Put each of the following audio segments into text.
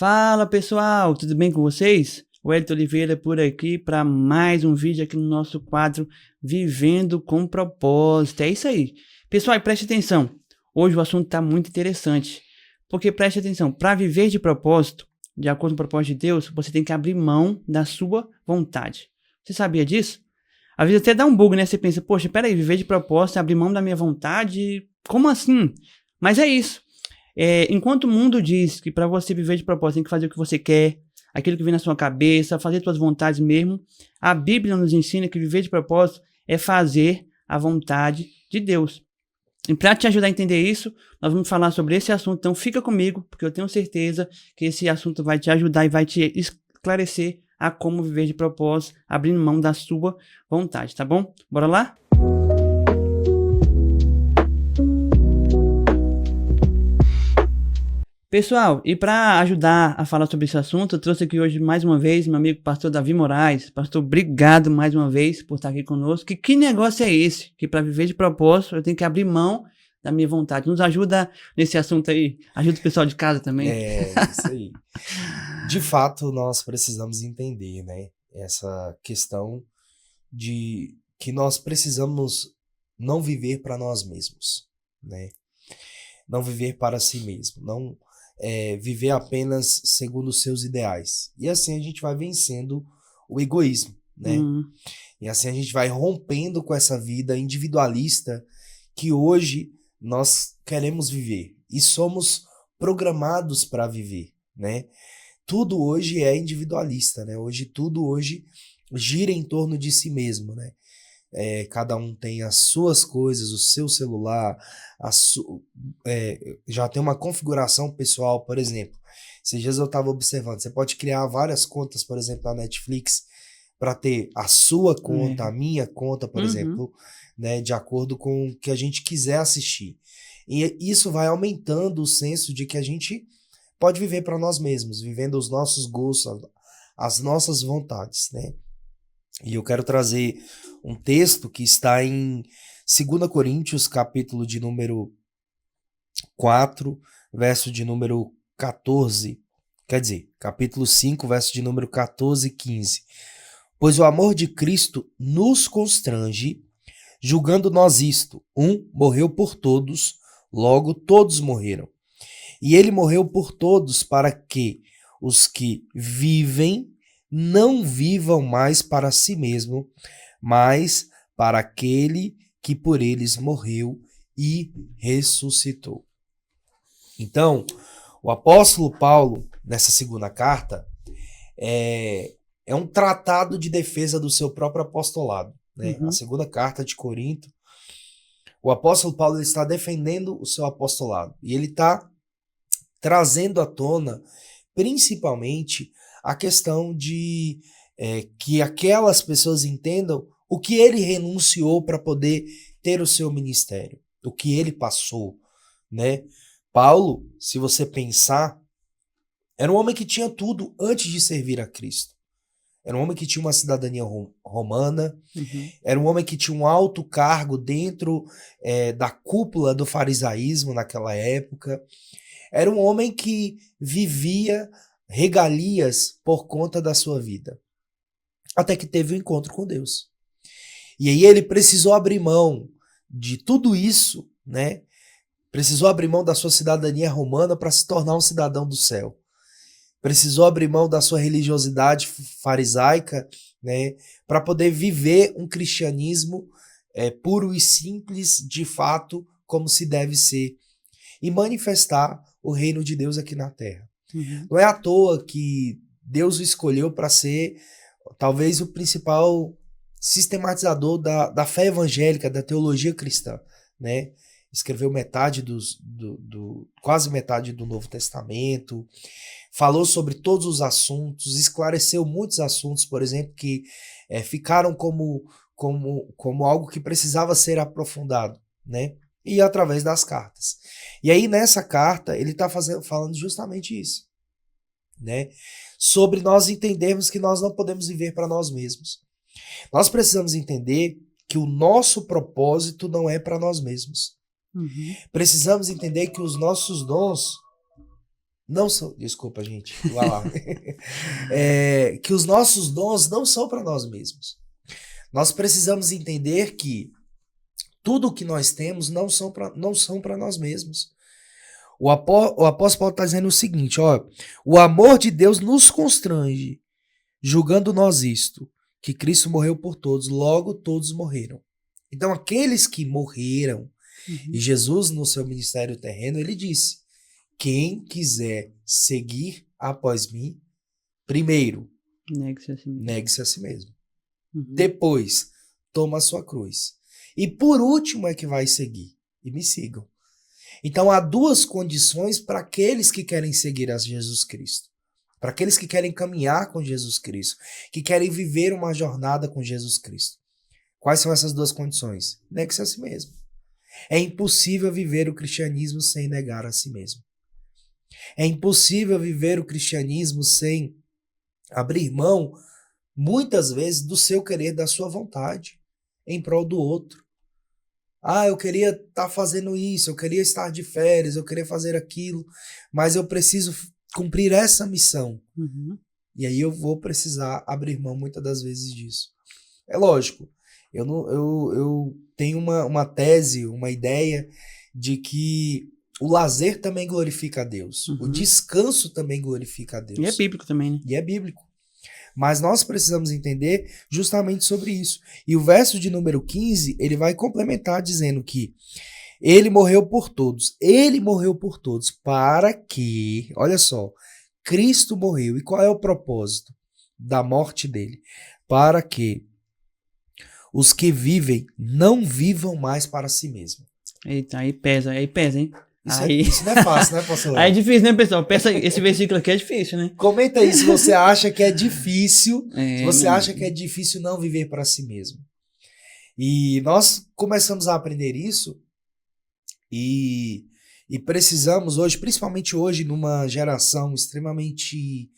Fala pessoal, tudo bem com vocês? O Elton Oliveira por aqui para mais um vídeo aqui no nosso quadro Vivendo com Propósito. É isso aí. Pessoal, preste atenção. Hoje o assunto está muito interessante. Porque preste atenção, para viver de propósito, de acordo com o propósito de Deus, você tem que abrir mão da sua vontade. Você sabia disso? Às vezes até dá um bug, né? Você pensa, poxa, peraí, viver de propósito, abrir mão da minha vontade, como assim? Mas é isso. Enquanto o mundo diz que para você viver de propósito tem que fazer o que você quer, aquilo que vem na sua cabeça, fazer suas vontades mesmo, a Bíblia nos ensina que viver de propósito é fazer a vontade de Deus. E para te ajudar a entender isso, nós vamos falar sobre esse assunto, então fica comigo, porque eu tenho certeza que esse assunto vai te ajudar e vai te esclarecer a como viver de propósito, abrindo mão da sua vontade, tá bom? Bora lá? Pessoal, e para ajudar a falar sobre esse assunto, eu trouxe aqui hoje mais uma vez meu amigo pastor Davi Moraes. Pastor, obrigado mais uma vez por estar aqui conosco. Que negócio é esse? Que para viver de propósito eu tenho que abrir mão da minha vontade. Nos ajuda nesse assunto aí. Ajuda o pessoal de casa também. É, isso aí. De fato, nós precisamos entender, né, essa questão de que nós precisamos não viver para nós mesmos, né? Não viver para si mesmo, não viver apenas segundo os seus ideais. E assim a gente vai vencendo o egoísmo, né? E assim a gente vai rompendo com essa vida individualista que hoje nós queremos viver e somos programados para viver, né? Tudo hoje é individualista, né? Tudo gira em torno de si mesmo, né? Cada um tem as suas coisas, o seu celular, já tem uma configuração pessoal, por exemplo. Esses dias eu estava observando, você pode criar várias contas, por exemplo, na Netflix, para ter a sua conta, a minha conta, por exemplo, né, de acordo com o que a gente quiser assistir. E isso vai aumentando o senso de que a gente pode viver para nós mesmos, vivendo os nossos gostos, as nossas vontades, né? E eu quero trazer um texto que está em 2 Coríntios, capítulo de número 4, verso de número 14. Quer dizer, capítulo 5, verso de número 14 e 15. Pois o amor de Cristo nos constrange, julgando nós isto: um morreu por todos, logo todos morreram. E ele morreu por todos para que os que vivem não vivam mais para si mesmo, mas para aquele que por eles morreu e ressuscitou. Então, o apóstolo Paulo, nessa segunda carta, é um tratado de defesa do seu próprio apostolado, né? A segunda carta de Corinto, o apóstolo Paulo está defendendo o seu apostolado e ele está trazendo à tona, principalmente, a questão de que aquelas pessoas entendam o que ele renunciou para poder ter o seu ministério, o que ele passou, né? Paulo, se você pensar, era um homem que tinha tudo antes de servir a Cristo. Era um homem que tinha uma cidadania romana, era um homem que tinha um alto cargo dentro da cúpula do farisaísmo naquela época. Era um homem que vivia regalias por conta da sua vida. Até que teve um encontro com Deus. E aí ele precisou abrir mão de tudo isso, né? Precisou abrir mão da sua cidadania romana para se tornar um cidadão do céu. Precisou abrir mão da sua religiosidade farisaica, né? Para poder viver um cristianismo puro e simples, de fato, como se deve ser. E manifestar o reino de Deus aqui na terra. Não é à toa que Deus o escolheu para ser talvez o principal sistematizador da fé evangélica, da teologia cristã, né? Escreveu quase metade do Novo Testamento, falou sobre todos os assuntos, esclareceu muitos assuntos, por exemplo, que ficaram como algo que precisava ser aprofundado, né? E através das cartas. E aí nessa carta ele está falando justamente isso, né? Sobre nós entendermos que nós não podemos viver para nós mesmos. Nós precisamos entender que o nosso propósito não é para nós mesmos. Precisamos entender que os nossos dons não são, desculpa, gente, vai lá. Que os nossos dons não são para nós mesmos. Nós precisamos entender que tudo o que nós temos não são para nós mesmos. O apóstolo Paulo está dizendo o seguinte, ó, o amor de Deus nos constrange, julgando nós isto, que Cristo morreu por todos, logo todos morreram. Então aqueles que morreram, e Jesus no seu ministério terreno, ele disse, quem quiser seguir após mim, primeiro, negue-se a si mesmo. Depois, toma a sua cruz. E por último é que vai seguir. E me sigam. Então há duas condições para aqueles que querem seguir a Jesus Cristo. Para aqueles que querem caminhar com Jesus Cristo. Que querem viver uma jornada com Jesus Cristo. Quais são essas duas condições? Negue-se a si mesmo. É impossível viver o cristianismo sem negar a si mesmo. É impossível viver o cristianismo sem abrir mão, muitas vezes, do seu querer, da sua vontade, em prol do outro. Ah, eu queria estar fazendo isso, eu queria estar de férias, eu queria fazer aquilo, mas eu preciso cumprir essa missão. E aí eu vou precisar abrir mão muitas das vezes disso. É lógico, eu tenho uma tese, uma ideia de que o lazer também glorifica a Deus. O descanso também glorifica a Deus. E é bíblico também, né? E é bíblico. Mas nós precisamos entender justamente sobre isso. E o verso de número 15, ele vai complementar dizendo que ele morreu por todos. Ele morreu por todos para que, olha só, Cristo morreu. E qual é o propósito da morte dele? Para que os que vivem não vivam mais para si mesmos. Eita, aí pesa, hein? Isso não é fácil, né, pastor? Aí é difícil, né, pessoal? Esse versículo aqui é difícil, né? Comenta aí se você acha que é difícil, se você acha que é difícil não viver para si mesmo. E nós começamos a aprender isso e precisamos hoje, principalmente hoje, numa geração extremamente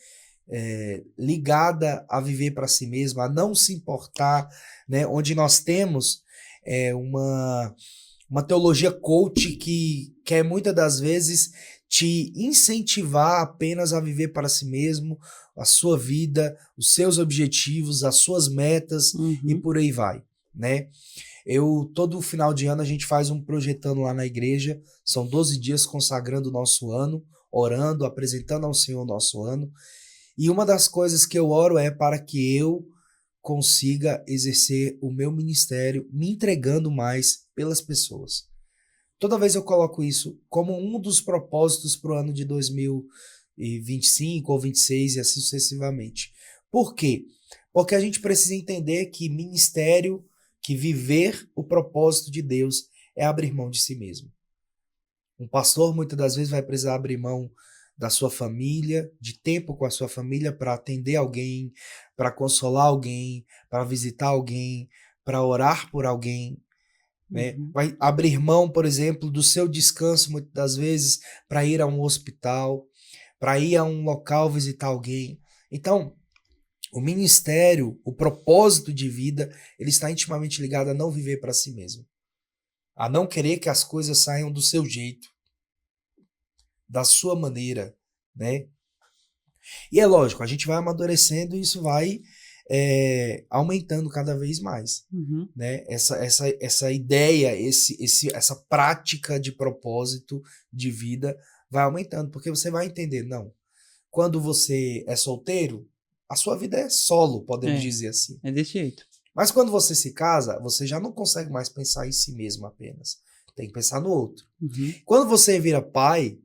ligada a viver para si mesmo, a não se importar, né? Onde nós temos uma teologia coach que quer muitas das vezes te incentivar apenas a viver para si mesmo, a sua vida, os seus objetivos, as suas metas e por aí vai, né? Todo final de ano a gente faz um projetando lá na igreja, são 12 dias consagrando o nosso ano, orando, apresentando ao Senhor o nosso ano, e uma das coisas que eu oro é para que eu consiga exercer o meu ministério me entregando mais pelas pessoas. Toda vez eu coloco isso como um dos propósitos para o ano de 2025 ou 26 e assim sucessivamente. Por quê? Porque a gente precisa entender que ministério, que viver o propósito de Deus é abrir mão de si mesmo. Um pastor muitas das vezes vai precisar abrir mão da sua família, de tempo com a sua família para atender alguém, para consolar alguém, para visitar alguém, para orar por alguém, né? Vai abrir mão, por exemplo, do seu descanso muitas das vezes para ir a um hospital, para ir a um local visitar alguém. Então, o ministério, o propósito de vida, ele está intimamente ligado a não viver para si mesmo, a não querer que as coisas saiam do seu jeito, da sua maneira, né? E é lógico, a gente vai amadurecendo e isso vai aumentando cada vez mais, né? Essa ideia, essa prática de propósito de vida vai aumentando, porque você vai entender, não, quando você é solteiro, a sua vida é solo, podemos dizer assim. É desse jeito. Mas quando você se casa, você já não consegue mais pensar em si mesmo apenas, tem que pensar no outro. Quando você vira pai,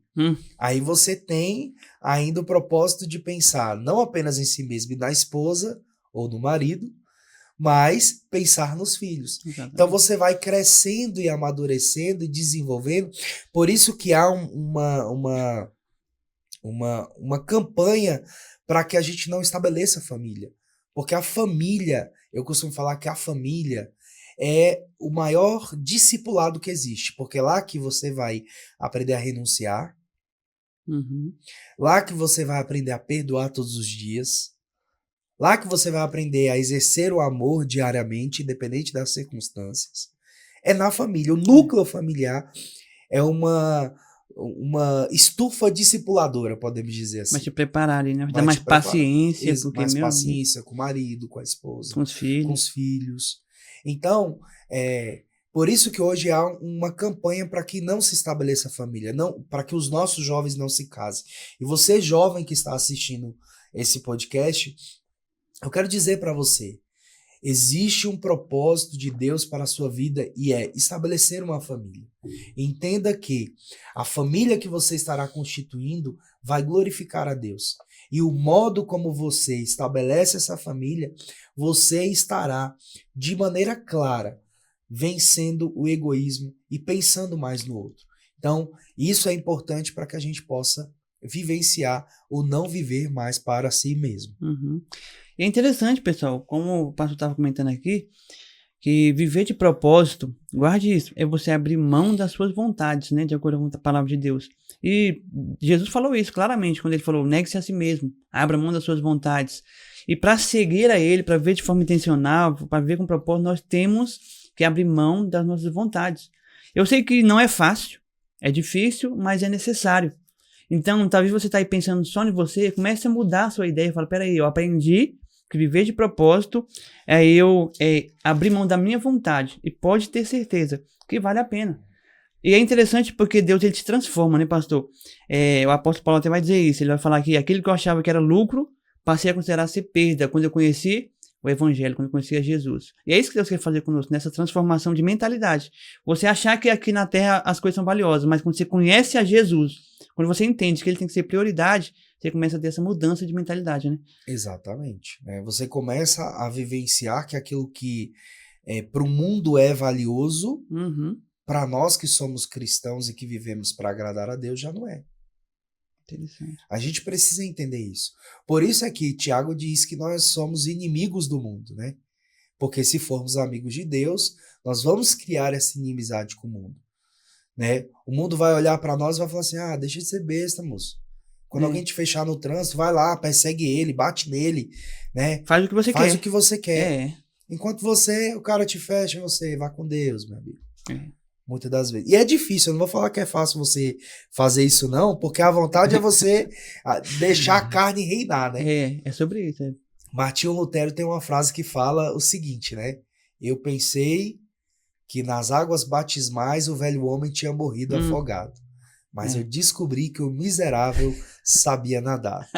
aí você tem ainda o propósito de pensar não apenas em si mesmo e na esposa ou no marido, mas pensar nos filhos. Exatamente. Então você vai crescendo e amadurecendo e desenvolvendo. Por isso que há uma campanha para que a gente não estabeleça família. Porque a família, eu costumo falar que a família é o maior discipulado que existe. Porque é lá que você vai aprender a renunciar, lá que você vai aprender a perdoar todos os dias, lá que você vai aprender a exercer o amor diariamente, independente das circunstâncias. É na família. O núcleo familiar é uma uma estufa discipuladora, podemos dizer assim. Vai te preparar ali, né? Vai Vai dar mais te preparar. paciência, porque, mais meu paciência com o marido, com a esposa, com os com filhos. os filhos. Então, por isso que hoje há uma campanha para que não se estabeleça família, não, para que os nossos jovens não se casem. E você, jovem que está assistindo esse podcast, eu quero dizer para você, existe um propósito de Deus para a sua vida e é estabelecer uma família. Entenda que a família que você estará constituindo vai glorificar a Deus. E o modo como você estabelece essa família, você estará de maneira clara vencendo o egoísmo e pensando mais no outro. Então, isso é importante para que a gente possa vivenciar ou não viver mais para si mesmo. Uhum. E é interessante, pessoal, como o pastor estava comentando aqui, que viver de propósito, guarde isso, é você abrir mão das suas vontades, né, de acordo com a palavra de Deus. E Jesus falou isso claramente, quando ele falou, negue-se a si mesmo, abra mão das suas vontades. E para seguir a ele, para viver de forma intencional, para viver com propósito, nós temos que abrir mão das nossas vontades. Eu sei que não é fácil, é difícil, mas é necessário. Então, talvez você está aí pensando só em você, comece a mudar a sua ideia, fala, peraí, eu aprendi que viver de propósito é eu abrir mão da minha vontade. E pode ter certeza que vale a pena. E é interessante porque Deus ele te transforma, né, pastor? O apóstolo Paulo até vai dizer isso. Ele vai falar que aquilo que eu achava que era lucro, passei a considerar ser perda quando eu conheci o evangelho, quando eu conhecia Jesus. E é isso que Deus quer fazer conosco, nessa transformação de mentalidade. Você achar que aqui na terra as coisas são valiosas, mas quando você conhece a Jesus, quando você entende que ele tem que ser prioridade, você começa a ter essa mudança de mentalidade, né? Exatamente. Você começa a vivenciar que aquilo que para o mundo é valioso, para nós que somos cristãos e que vivemos para agradar a Deus, já não é. Interessante. A gente precisa entender isso. Por isso é que Tiago diz que nós somos inimigos do mundo, né? Porque se formos amigos de Deus, nós vamos criar essa inimizade com o mundo, né? O mundo vai olhar para nós e vai falar assim, deixa de ser besta, moço. Quando alguém te fechar no trânsito, vai lá, persegue ele, bate nele, né? Faz o que você quer. Faz o que você quer. Enquanto o cara te fecha, você vá com Deus, meu amigo. Muitas das vezes. E é difícil, eu não vou falar que é fácil você fazer isso não, porque a vontade é você deixar a carne reinar, né? É sobre isso. Martinho Lutero tem uma frase que fala o seguinte, né? Eu pensei que nas águas batismais o velho homem tinha morrido afogado. Mas eu descobri que o miserável sabia nadar.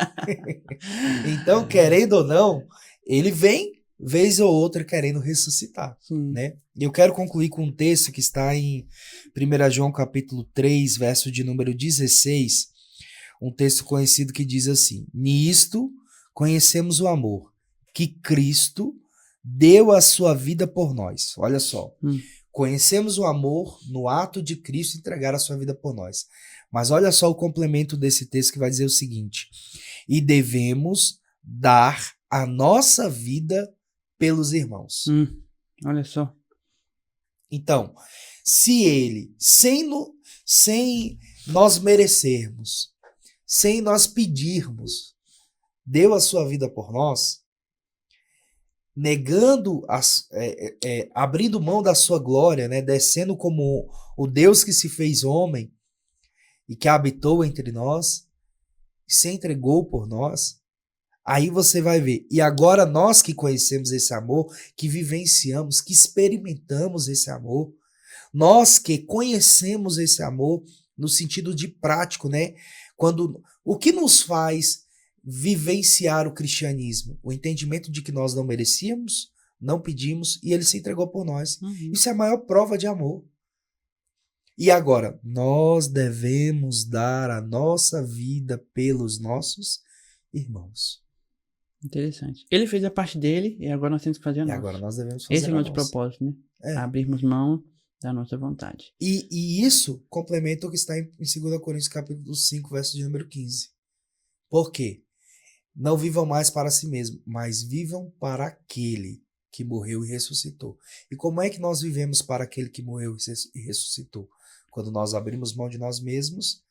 Então, querendo ou não, ele vem, vez ou outra, querendo ressuscitar. Né? E eu quero concluir com um texto que está em 1 João capítulo 3, verso de número 16, um texto conhecido que diz assim, nisto conhecemos o amor, que Cristo deu a sua vida por nós. Olha só. Conhecemos o amor no ato de Cristo entregar a sua vida por nós. Mas olha só o complemento desse texto que vai dizer o seguinte, e devemos dar a nossa vida pelos irmãos. Olha só. Então, se ele, sem nós merecermos, sem nós pedirmos, deu a sua vida por nós, negando, abrindo mão da sua glória, né, descendo como o Deus que se fez homem e que habitou entre nós, se entregou por nós, aí você vai ver. E agora nós que conhecemos esse amor, que vivenciamos, que experimentamos esse amor, nós que conhecemos esse amor no sentido de prático, né? O que nos faz vivenciar o cristianismo? O entendimento de que nós não merecíamos, não pedimos e ele se entregou por nós. Isso é a maior prova de amor. E agora, nós devemos dar a nossa vida pelos nossos irmãos. Interessante. Ele fez a parte dele e agora nós temos que fazer a nossa. E agora nós devemos fazer Esse é o nosso propósito, né? Abrirmos mão da nossa vontade. E isso complementa o que está em 2 Coríntios capítulo 5, verso de número 15. Por quê? Não vivam mais para si mesmos, mas vivam para aquele que morreu e ressuscitou. E como é que nós vivemos para aquele que morreu e ressuscitou? Quando nós abrimos mão de nós mesmos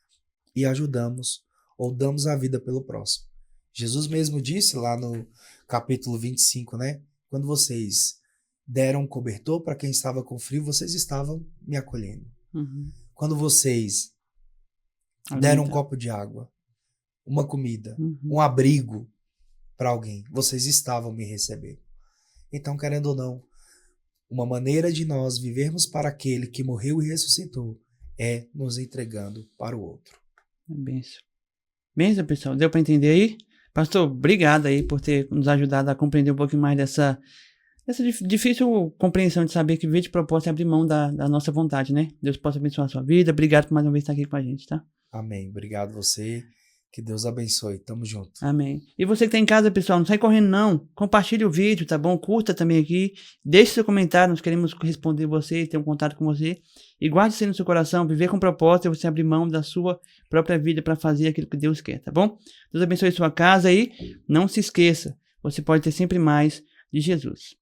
e ajudamos ou damos a vida pelo próximo. Jesus mesmo disse lá no capítulo 25, né? Quando vocês deram um cobertor para quem estava com frio, vocês estavam me acolhendo. Quando vocês deram um copo de água, uma comida, um abrigo para alguém. Vocês estavam me recebendo. Então, querendo ou não, uma maneira de nós vivermos para aquele que morreu e ressuscitou é nos entregando para o outro. Benção. Benção, pessoal. Deu para entender aí? Pastor, obrigado aí por ter nos ajudado a compreender um pouquinho mais dessa difícil compreensão de saber que viver de propósito é abrir mão da nossa vontade, né? Deus possa abençoar a sua vida. Obrigado por mais uma vez estar aqui com a gente, tá? Amém. Obrigado você. Que Deus abençoe. Tamo junto. Amém. E você que tá em casa, pessoal, não sai correndo não. Compartilhe o vídeo, tá bom? Curta também aqui. Deixe seu comentário, nós queremos responder você, ter um contato com você. E guarde isso aí no seu coração. Viver com propósito é você abrir mão da sua própria vida para fazer aquilo que Deus quer, tá bom? Deus abençoe sua casa e não se esqueça, você pode ter sempre mais de Jesus.